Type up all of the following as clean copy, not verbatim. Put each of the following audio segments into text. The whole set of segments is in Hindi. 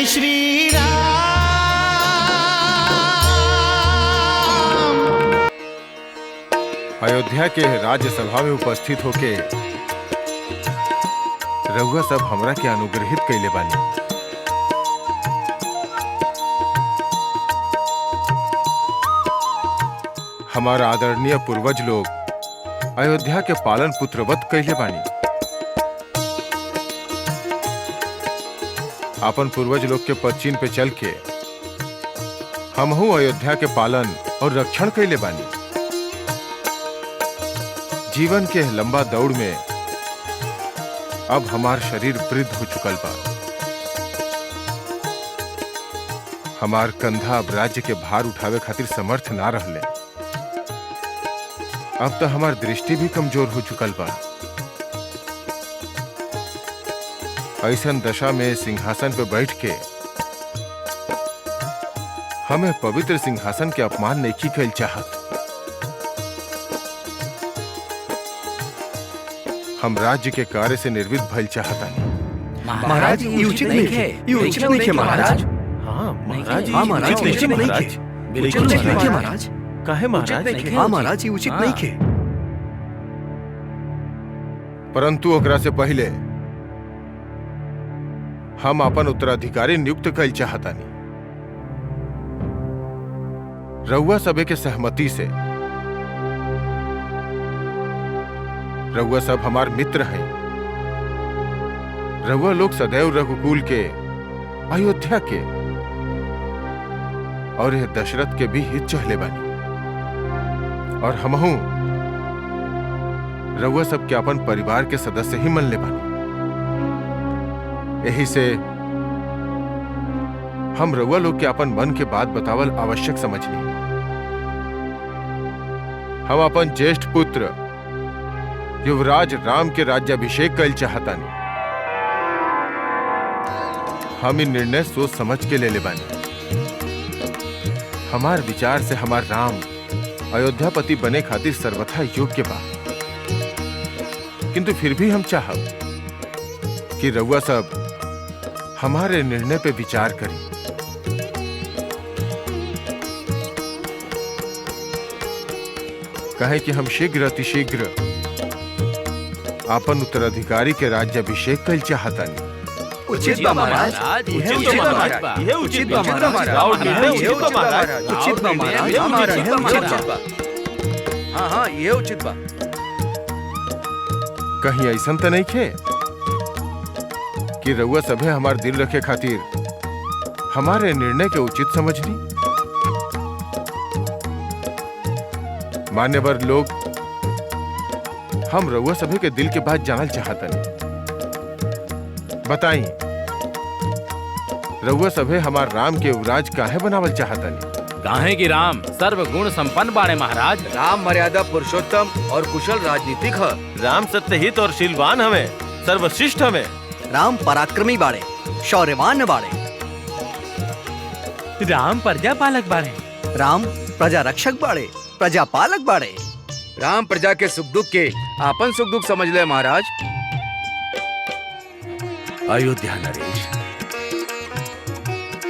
श्री राम। अयोध्या के राज्यसभा में उपस्थित होके रउआ सब हमरा के अनुग्रहित कैले बानी। हमारा आदरणीय पूर्वज लोग अयोध्या के पालन पुत्रवत कैले बानी। अपन पूर्वज लोग के पदचिन्ह पे चल के हमहू अयोध्या के पालन और रक्षण कैले बानी। जीवन के लंबा दौड़ में अब हमार शरीर वृद्ध हो चुकल बा। हमार कंधा अब राज्य के भार उठावे खातिर समर्थ ना रहले। अब तो हमार दृष्टि भी कमजोर हो चुकल बा। ऐसन दशा में सिंहासन पे बैठ के हमें पवित्र सिंहासन के अपमान नहीं कैल चाहत। हम राज्य के कार्य से निर्विध भइल चाहतानी। महाराज ये उचित नहीं है, ये उचित नहीं है महाराज। हाँ महाराज, हाँ महाराज ये उचित नहीं है, बिल्कुल उचित नहीं है महाराज। काहे महाराज? हाँ महाराज ये उचित नहीं है। परंतु ओकरा से पहले हम अपन उत्तराधिकारी नियुक्त कैल चाहतानी। रउआ सबे के सहमति से। रउआ सब हमार मित्र हैं। रउआ लोग सदैव रघुकुल के, अयोध्या के और यह दशरथ के भी हित चहले बानी। और हमहू रउआ सब के अपन परिवार के सदस्य ही मन ले बानी। यही से हम रउआ लोग के अपन मन के बात बतावल आवश्यक समझनी। हम अपन ज्येष्ठ पुत्र युवराज राम के राज्याभिषेक कैल चाहतानी। हम इन निर्णय सोच समझ के ले बानी। हमार विचार से हमार राम अयोध्यापति बने खातिर सर्वथा योग्य बा। किंतु फिर भी हम चाहब कि रउआ सब हमारे निर्णय पे विचार करें। कहें कि हम शीघ्र अतिशीघ्र अपन उत्तराधिकारी के राज्याभिषेक कैल चाहतानी। उचित बा महाराज, यह उचित बा महाराज, यह उचित बा महाराज, यह उचित बा महाराज, उचित बा महाराज, यह उचित बा। हाँ हाँ यह उचित बा। कहीं ऐसा तो नहीं खे कि रउआ सभे हमार दिल रखे खातिर हमारे निर्णय के उचित समझनी। मान्यवर लोग, हम रउआ सभे के दिल के बात जानल चाहतनी। बताई, रउआ सभे हमार राम के युवराज काहे बनावल चाहतनी? काहे कि राम सर्वगुण संपन्न बाड़े महाराज। राम मर्यादा पुरुषोत्तम और कुशल राजनीतिक है। राम सत्यहित और शीलवान हमें, सर्वश्रेष्ठ हमें। राम पराक्रमी बाड़े, शौर्यवान बाड़े। राम प्रजा पालक बाड़े। राम प्रजा रक्षक बाड़े, प्रजा पालक बाड़े। राम प्रजा के सुख दुख के आपन सुख दुख समझ ले महाराज। अयोध्या नरेश,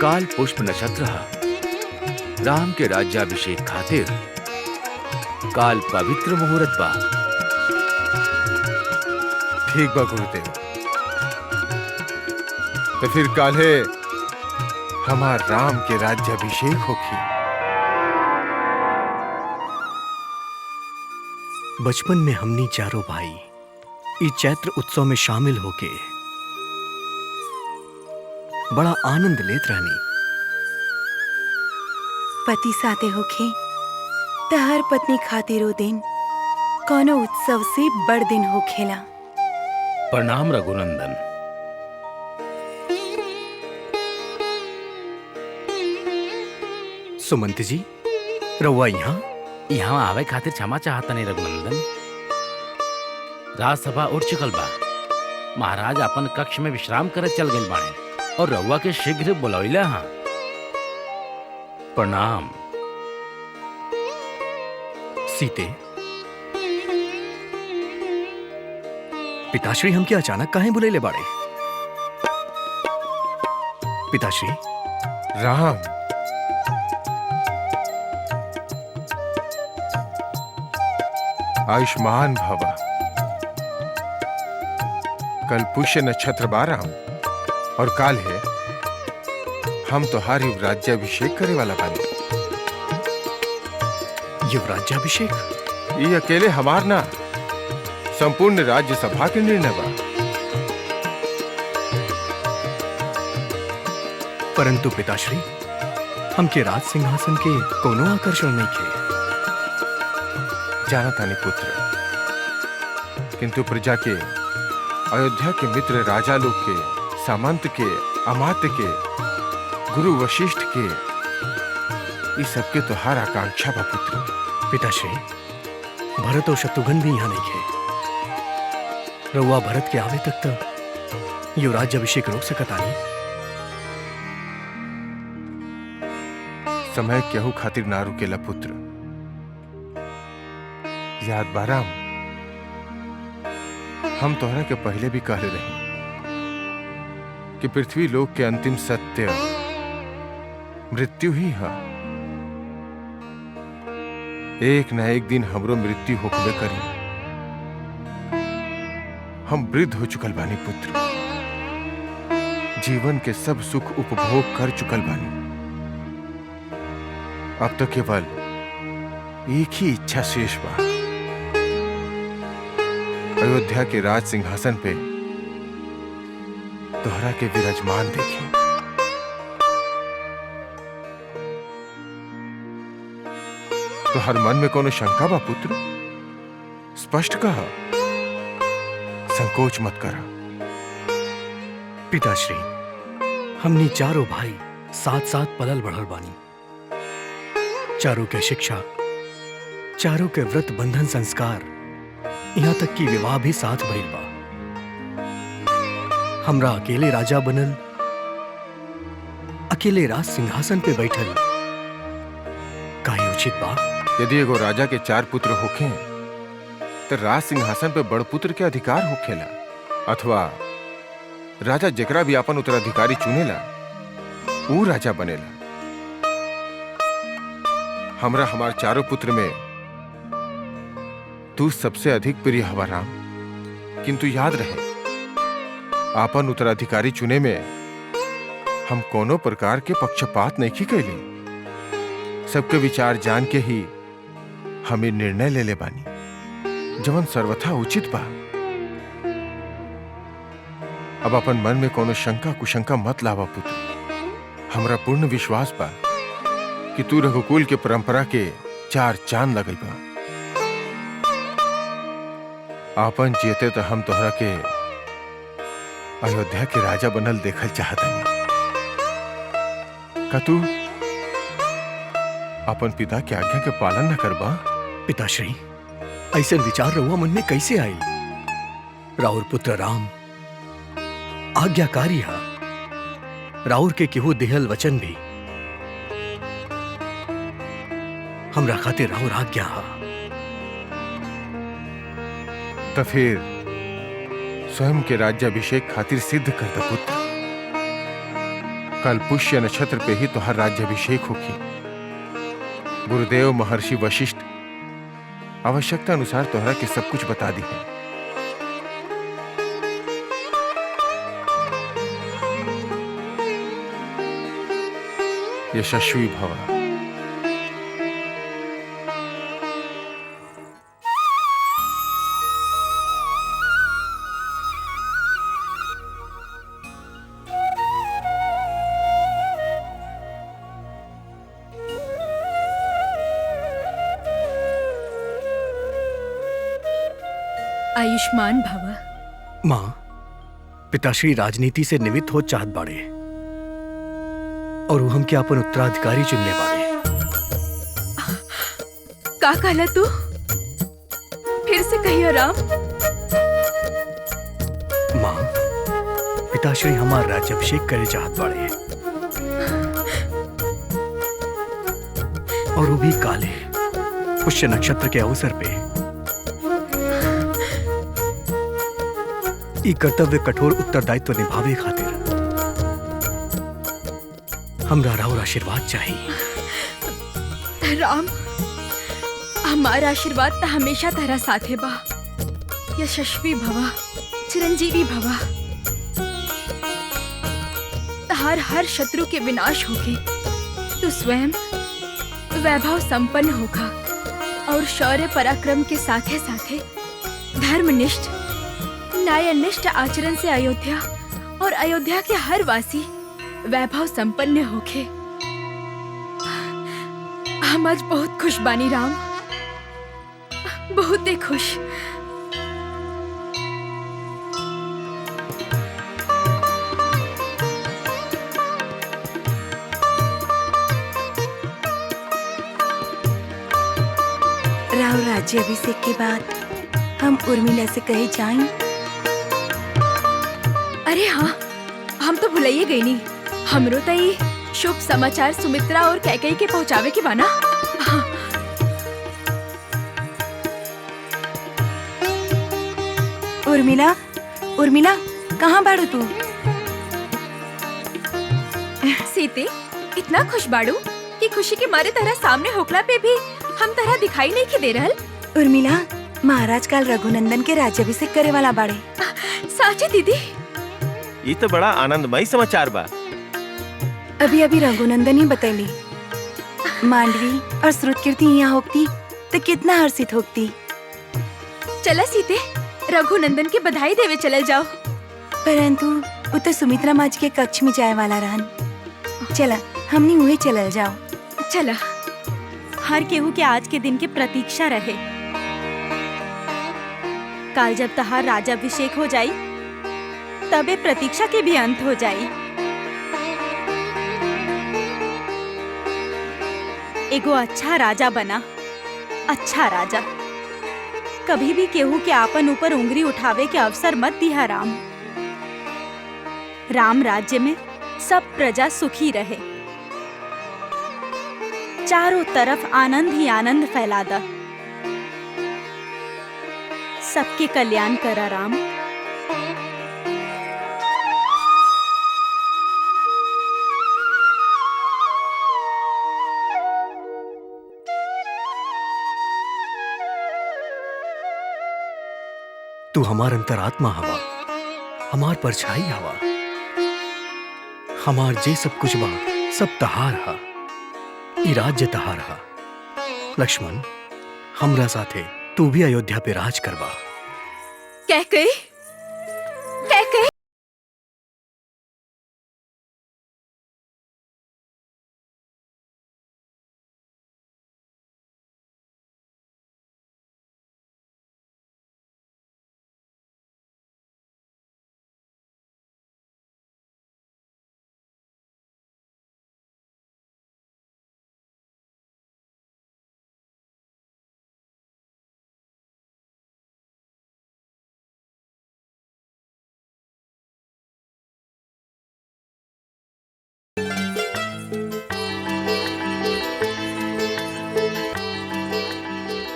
काल पुष्प नक्षत्र राम के राज्याभिषेक खातिर काल पवित्र मुहूर्त बा। ठीक बा गुरुदेव। तो फिर काल्हे हमार राम के राज्याभिषेक होखी। बचपन में हमनी चारों भाई इस चैत्र उत्सव में शामिल होके बड़ा आनंद लेत रहनी। पति साथे होखे त हर पत्नी खातिर ओ दिन कोनो उत्सव से बड़ दिन होखेला। प्रणाम रघुनंदन। सुमंत जी, रउआ यहाँ आवे खातिर क्षमा चाहता नहीं रघुनंदन। राजसभा उठ चुकल बा। महाराज अपन कक्ष में विश्राम करे चल गए बाड़े और रउआ के शीघ्र बुलौइला। हाँ प्रणाम। सीते, पिताश्री हमके अचानक काहे बुलेले बाड़े? पिताश्री, राम, आयुष्मान भव। कल पुष्य नक्षत्र 12 और काल है हम तोहार युवराज्याभिषेक करे वाला बानी। युवराज्याभिषेक? ये अकेले हमार ना, संपूर्ण राज्य सभा के निर्णय बा। परंतु पिताश्री, हमके राज सिंहासन के कोनो आकर्षण नहीं खे। जाना तानी पुत्र, किंतु प्रजा के, अयोध्या के मित्र राजा लोग के, सामंत के, अमात्य के, गुरु वशिष्ठ के, इस सबके तोहार आकांक्षा बा पुत्र। पिताश्री, भरत और शत्रुघ्न भी यहाँ नहीं खे। रउआ भरत के आवे तक तो युवराज अभिषेक रोक सकता नहीं। समय केहू खातिर ना रुकेला पुत्र। याद बा राम, हम तोहरा के पहले भी कहले रही कि पृथ्वी लोक के अंतिम सत्य मृत्यु ही है। एक न एक दिन हमरो मृत्यु होकबे करी। हम वृद्ध हो चुकल बानी पुत्र, जीवन के सब सुख उपभोग कर चुकल बानी। अब तो केवल एक ही इच्छा शेष बा, अयोध्या के राज सिंहासन पे तोहरा के विराजमान देखें। तो हर मन में कोनो शंका बा पुत्र? स्पष्ट कहा, संकोच मत करा। पिताश्री, हमनी चारों भाई साथ साथ पलल बढ़ल बानी। चारों के शिक्षा, चारों के व्रत बंधन संस्कार, यहाँ तक कि विवाह भी साथ भइल बा। हमरा अकेले राजा बनल, अकेले राज सिंहासन पे बैठल काहे उचित बा? यदि एगो राजा के 4 पुत्र होखे तो राज सिंहासन पे बड़ पुत्र के अधिकार होखेला, अथवा राजा जेकरा भी अपन उत्तराधिकारी चुनेला ऊ राजा बनेला। हमरा हमार चारों पुत्र में तू सबसे अधिक प्रिय हवा राम। किंतु याद रहे, आपन उत्तराधिकारी चुने में हम कोनो प्रकार के पक्षपात नहीं कैले। सबके विचार जान के ही हमें निर्णय ले ले बानी, जवन सर्वथा उचित बा। अब अपन मन में कोनो शंका कुशंका मत लावा पुत्र। हमरा पूर्ण विश्वास बा कि तू रघुकुल के परंपरा के 4 चांद लगल बा। आपन जीते तो हम तोहरा के अयोध्या के राजा बनल देखल चाहतनी। का तू अपन पिता के आज्ञा के पालन न करबा? पिताश्री, ऐसे विचार रहुआ मन में कैसे आई? राउर पुत्र राम आज्ञाकारी हा। राउर के केहू देहल वचन भी हमरा खातिर राउर आज्ञा हा। तो फिर स्वयं के राज्याभिषेक खातिर सिद्ध कर दे पुत्र। कल पुष्य नक्षत्र पे ही तोहर राज्याभिषेक होगी। गुरुदेव महर्षि वशिष्ठ आवश्यकता अनुसार तोहरा के सब कुछ बता दी है। यशस्वी भव। आयुष्मान भव। माँ, पिताश्री राजनीति से निवृत्त हो चाहत बाड़े और वो हमके अपन उत्तराधिकारी चुनने बाड़े। का कहला तू? फिर से कहियो राम। माँ, पिताश्री हमार राज्याभिषेक करे चाहत बाड़े और वो भी काले पुष्य नक्षत्र के अवसर पे। ई कर्तव्य कठोर उत्तरदायित्व निभावे खातिर हमरा राउर आशीर्वाद चाहिए। राम, हमारा आशीर्वाद तो हमेशा तेरा साथे बा। यशस्वी भवा, चिरंजीवी भवा। तहार हर शत्रु के विनाश होके तू स्वयं वैभव संपन्न होगा और शौर्य पराक्रम के साथे साथे धर्मनिष्ठ न्यायनिष्ठ आचरण से अयोध्या और अयोध्या के हर वासी वैभव संपन्न होके। हम आज बहुत खुश बानी राम, बहुत ही खुश। राव राज्याभिषेक के बाद हम उर्मिला से कहे जाएं। अरे हाँ, हम तो भुलाइए गई नहीं। हमरो तई शुभ समाचार सुमित्रा और कैकेयी के पहुँचावे के बाना। हाँ। उर्मिला, उर्मिला, कहाँ बाड़ू तू? सीते, इतना खुश बाड़ू कि खुशी के मारे तरह सामने होकला पे भी हम तरह दिखाई नहीं के दे रहल। उर्मिला, महाराज काल रघुनंदन के राज्याभिषेक करे वाला बाड़े। साची दीदी? ये तो बड़ा आनंदमय समाचार बा। अभी अभी रघुनंदन ही बतैली। मांडवी और श्रुतकीर्ति यहाँ होती तो कितना हर्षित होती। चला सीते, रघुनंदन के बधाई देवे चलल जाओ। परंतु वो तो सुमित्रा माँ जी के कक्ष में जाए वाला रहन। चला, हमनी उहे चलल जाओ। चला। हर केहू के आज के दिन के प्रतीक्षा रहे। काल जब तहार राज्याभिषेक हो जाई तबे प्रतीक्षा के भी अंत हो जाई। एगो अच्छा राजा बना, अच्छा राजा। कभी भी केहू के आपन ऊपर उंगली उठावे के अवसर मत दिया राम। राम राज्य में सब प्रजा सुखी रहे, चारों तरफ आनंद ही आनंद फैला दा। सबके कल्याण करा राम। तू हमार अंतरात्मा हवा, हमार परछाई हवा, हमार जे सब कुछ बा सब तहार हा। ई राज्य तहार हा। लक्ष्मण, हमरा साथे तू भी अयोध्या पे राज करवा। कैकेयी, कैकेयी।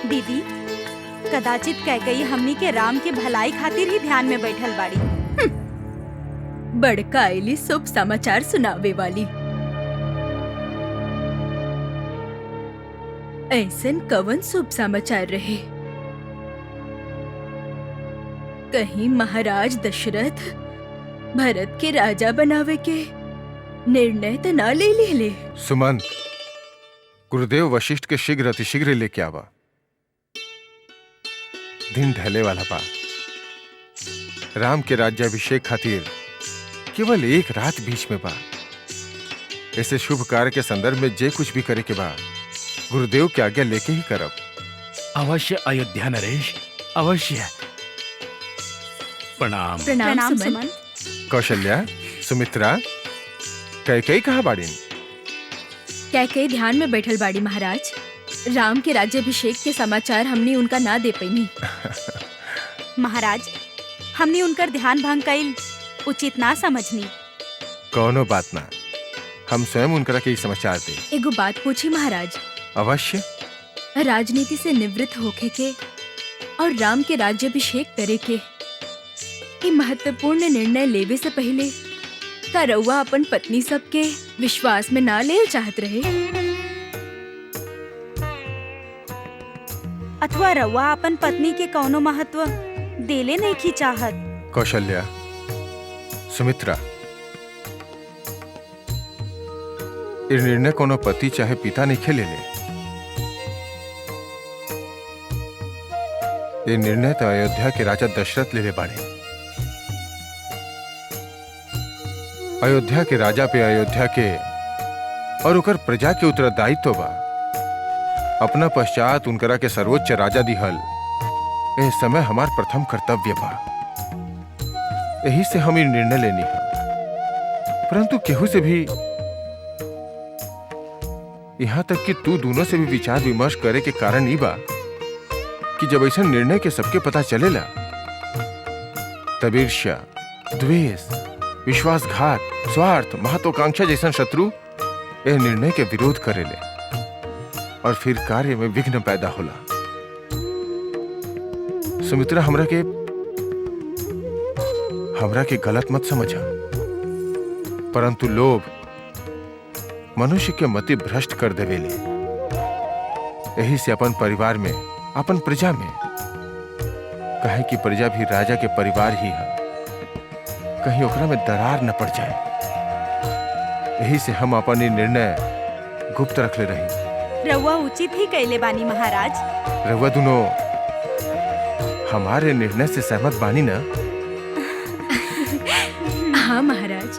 दीदी, कदाचित कैकेयी हमनी के राम के भलाई खातिर ही ध्यान में बैठल बाड़ी। बड़का आईली शुभ समाचार सुनावे वाली। ऐसन कवन शुभ समाचार रहे? कहीं महाराज दशरथ भरत के राजा बनावे के निर्णय तो ना ले ले। सुमंत, गुरुदेव वशिष्ठ के शीघ्र अतिशीघ्र लेके आवा। दिन ढले वाला बा। राम के राज्याभिषेक खातिर केवल एक रात बीच में बा। ऐसे शुभ कार्य के संदर्भ में जे कुछ भी करे के बा गुरुदेव की आज्ञा लेके ही करब। अवश्य अयोध्या नरेश, अवश्य। प्रणाम। प्रणाम सुमन। कौशल्या, सुमित्रा, कैकेयी कहाँ बाड़ीन? कैकेयी ध्यान में बैठल बाड़ी महाराज। राम के राज्याभिषेक के समाचार हमने उनका ना दे पैनी। महाराज, हमने उनकर ध्यान भंग कइल उचित ना समझनी। कौनो बात ना, हम स्वयं उनकरा के समाचार दे। एगो बात पूछी महाराज। अवश्य। राजनीति से निवृत्त होके के और राम के राज्याभिषेक करे के ये महत्वपूर्ण निर्णय लेवे से पहले का रउआ अपन पत्नी सबके विश्वास में ना ले चाहत रहे? अथवा रउआ अपन पत्नी के कौनो महत्व देले नहीं की चाहत? कौशल्या, सुमित्रा, ये निर्णय कोनो पति चाहे पिता नहीं खेले ले। ये निर्णय तो अयोध्या के राजा दशरथ ले बाड़े। अयोध्या के राजा पे अयोध्या के और उकर प्रजा के उत्तरदायित्व बा। अपना पश्चात उनकरा के सर्वोच्च राजा दिहल इस समय हमार प्रथम कर्तव्य बा। यही से हम ये निर्णय लेनी है। परंतु केहू से भी, यहाँ तक कि तू दोनों से भी विचार विमर्श करे के कारण ही बा कि जब ऐसा निर्णय के सबके पता चलेला तब ईर्ष्या, द्वेष, विश्वासघात, स्वार्थ, महत्वाकांक्षा जैसा शत्रु यह निर्णय के विरोध करेले और फिर कार्य में विघ्न पैदा होला। सुमित्रा, हमरा के गलत मत समझा, परंतु लोभ मनुष्य के मति भ्रष्ट कर देवेले। यही से अपन परिवार में, अपन प्रजा में, कहे कि प्रजा भी राजा के परिवार ही है, कहीं ओकरा में दरार न पड़ जाए। यही से हम अपन निर्णय गुप्त रख ले रही। रउआ उचित ही कैले बानी महाराज। रउआ दोनों हमारे निर्णय से सहमत बानी ना? हाँ महाराज।